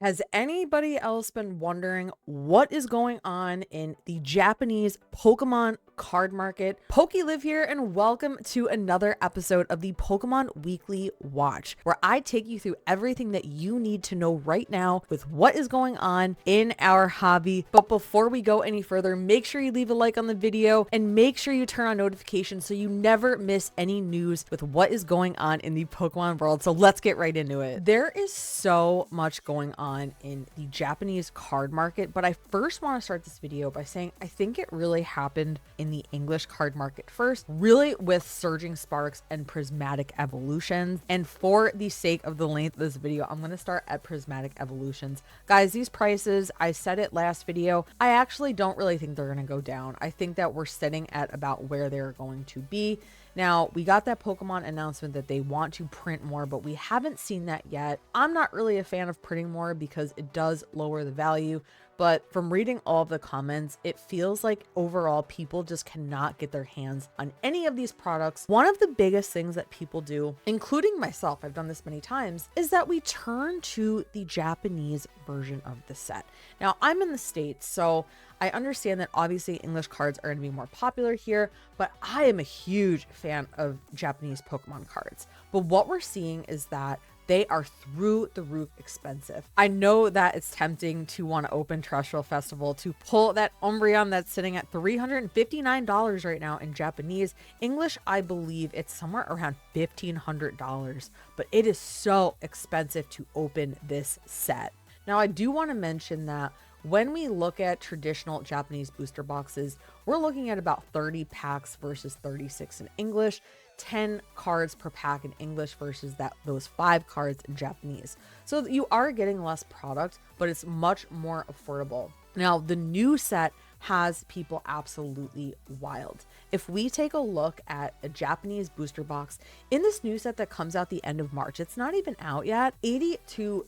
Has anybody else been wondering what is going on in the Japanese Pokemon card market? PokeLive here, and welcome to another episode of the Pokemon Weekly Watch, where I take you through everything that you need to know right now with what is going on in our hobby. But before we go any further, make sure you leave a like on the video and make sure you turn on notifications so you never miss any news with what is going on in the Pokemon world. So let's get right into it. There is so much going on in the Japanese card market, but I first want to start this video by saying I think it really happened in the English card market first, really with Surging Sparks and Prismatic Evolutions. And for the sake of the length of this video, I'm going to start at Prismatic Evolutions. Guys, these prices, I said it last video, I actually don't really think they're going to go down. I think that we're sitting at about where they're going to be. Now, we got that Pokemon announcement that they want to print more, but we haven't seen that yet. I'm not really a fan of printing more because it does lower the value, but from reading all of the comments, it feels like overall people just cannot get their hands on any of these products. One of the biggest things that people do, including myself, I've done this many times, is that we turn to the Japanese version of the set. Now, I'm in the States, so I understand that obviously English cards are going to be more popular here, but I am a huge fan of Japanese Pokemon cards. But what we're seeing is that they are through the roof expensive. I know that it's tempting to want to open Terrestrial Festival to pull that Umbreon that's sitting at $359 right now in Japanese. English, I believe it's somewhere around $1,500, but it is so expensive to open this set. Now, I do want to mention that when we look at traditional Japanese booster boxes, we're looking at about 30 packs versus 36 in English, 10 cards per pack in English versus those 5 cards in Japanese. So you are getting less product, but it's much more affordable. Now, the new set has people absolutely wild. If we take a look at a Japanese booster box in this new set that comes out the end of March, it's not even out yet, $82.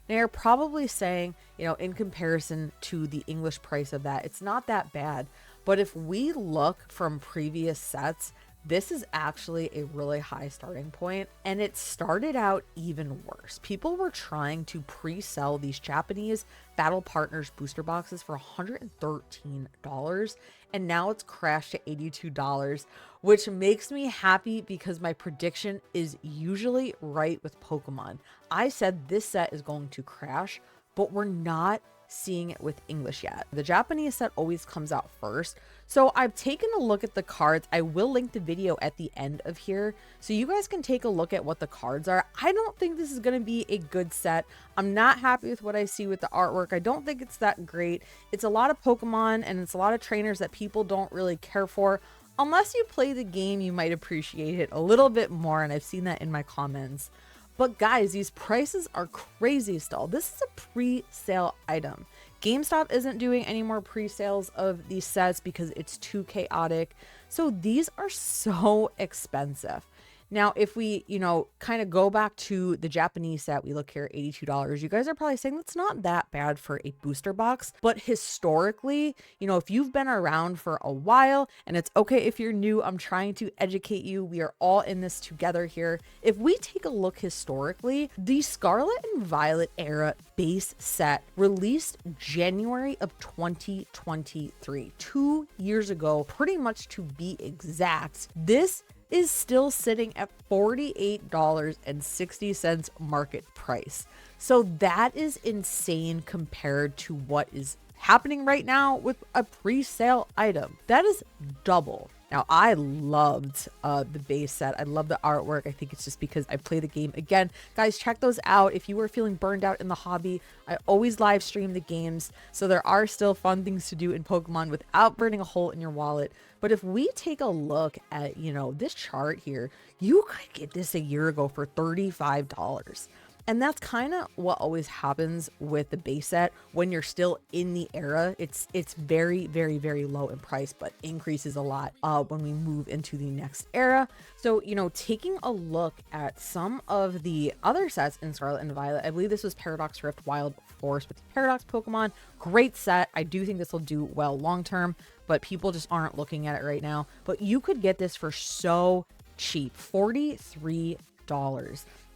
Now you're probably saying, in comparison to the English price of that, it's not that bad. But if we look from previous sets, this is actually a really high starting point, and it started out even worse. People were trying to pre-sell these Japanese Battle Partners booster boxes for $113, and now it's crashed to $82, which makes me happy because my prediction is usually right with Pokemon. I said this set is going to crash, but we're not seeing it with English yet. The Japanese set always comes out first. So I've taken a look at the cards. I will link the video at the end of here so you guys can take a look at what the cards are. I don't think this is going to be a good set. I'm not happy with what I see with the artwork. I don't think it's that great. It's a lot of Pokemon and it's a lot of trainers that people don't really care for. Unless you play the game, you might appreciate it a little bit more, and I've seen that in my comments. But guys, these prices are crazy still. This is a pre-sale item. GameStop isn't doing any more pre-sales of these sets because it's too chaotic. So these are so expensive. Now, if we, kind of go back to the Japanese set, we look here at $82. You guys are probably saying that's not that bad for a booster box. But historically, if you've been around for a while, and it's okay if you're new, I'm trying to educate you. We are all in this together here. If we take a look historically, the Scarlet and Violet era base set released January of 2023, 2 years ago, pretty much to be exact. This is still sitting at $48.60 market price. So that is insane compared to what is happening right now with a pre-sale item. That is double. Now, I loved the base set. I love the artwork. I think it's just because I play the game. Again, guys, check those out. If you are feeling burned out in the hobby, I always live stream the games. So there are still fun things to do in Pokemon without burning a hole in your wallet. But if we take a look at, this chart here, you could get this a year ago for $35. And that's kind of what always happens with the base set when you're still in the era. It's very, very, very low in price, but increases a lot when we move into the next era. So, taking a look at some of the other sets in Scarlet and Violet, I believe this was Paradox Rift Wild Force with the Paradox Pokemon. Great set. I do think this will do well long term, but people just aren't looking at it right now. But you could get this for so cheap, $43.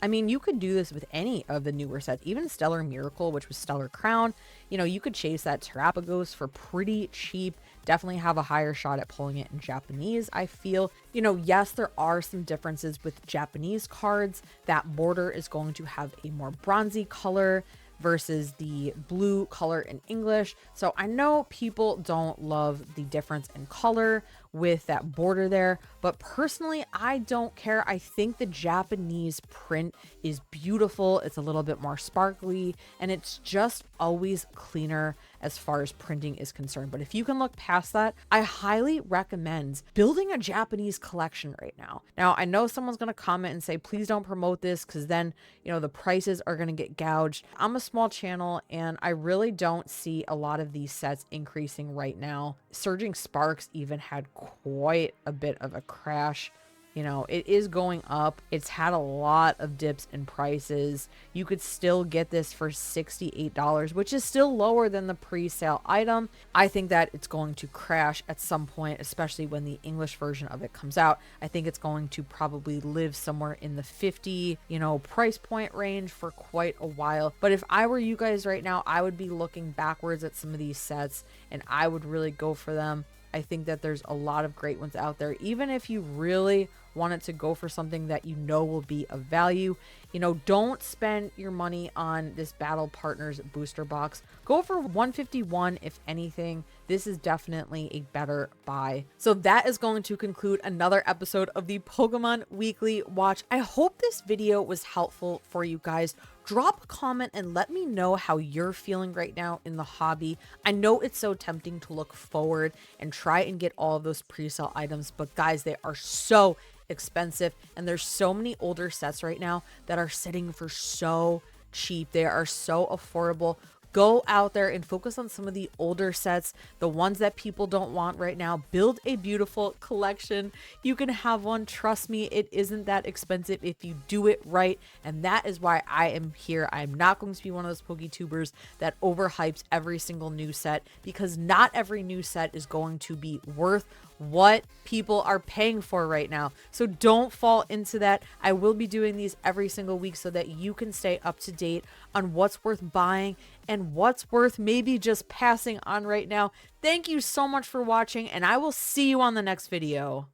I mean, you could do this with any of the newer sets, even Stellar Miracle, which was Stellar Crown. You know, you could chase that Terapagos for pretty cheap. Definitely have a higher shot at pulling it in Japanese, I feel. You know, yes, there are some differences with Japanese cards. That border is going to have a more bronzy color versus the blue color in English. So I know people don't love the difference in color with that border there, but personally, I don't care. I think the Japanese print is beautiful. It's a little bit more sparkly, and it's just always cleaner as far as printing is concerned. But if you can look past that, I highly recommend building a Japanese collection right now. Now, I know someone's going to comment and say, please don't promote this because then, you know, the prices are going to get gouged. I'm a small channel and I really don't see a lot of these sets increasing right now. Surging Sparks even had quite a bit of a crash. You know, it is going up. It's had a lot of dips in prices. You could still get this for $68, which is still lower than the pre-sale item. I think that it's going to crash at some point, especially when the English version of it comes out. I think it's going to probably live somewhere in the 50, you know, price point range for quite a while. But if I were you guys right now, I would be looking backwards at some of these sets and I would really go for them. I think that there's a lot of great ones out there. Even if you really wanted to go for something that you know will be of value, you know, don't spend your money on this Battle Partners booster box. Go for 151 if anything. This is definitely a better buy. So that is going to conclude another episode of the Pokemon Weekly Watch. I hope this video was helpful for you guys. Drop a comment and let me know how you're feeling right now in the hobby. I know it's so tempting to look forward and try and get all of those pre-sale items, but guys, they are so expensive and there's so many older sets right now that are sitting for so cheap. They are so affordable. Go out there and focus on some of the older sets, the ones that people don't want right now. Build a beautiful collection. You can have one. Trust me, it isn't that expensive if you do it right. And that is why I am here. I am not going to be one of those PokeTubers that overhypes every single new set, because not every new set is going to be worth what people are paying for right now. So don't fall into that. I will be doing these every single week so that you can stay up to date on what's worth buying and what's worth maybe just passing on right now. Thank you so much for watching, and I will see you on the next video.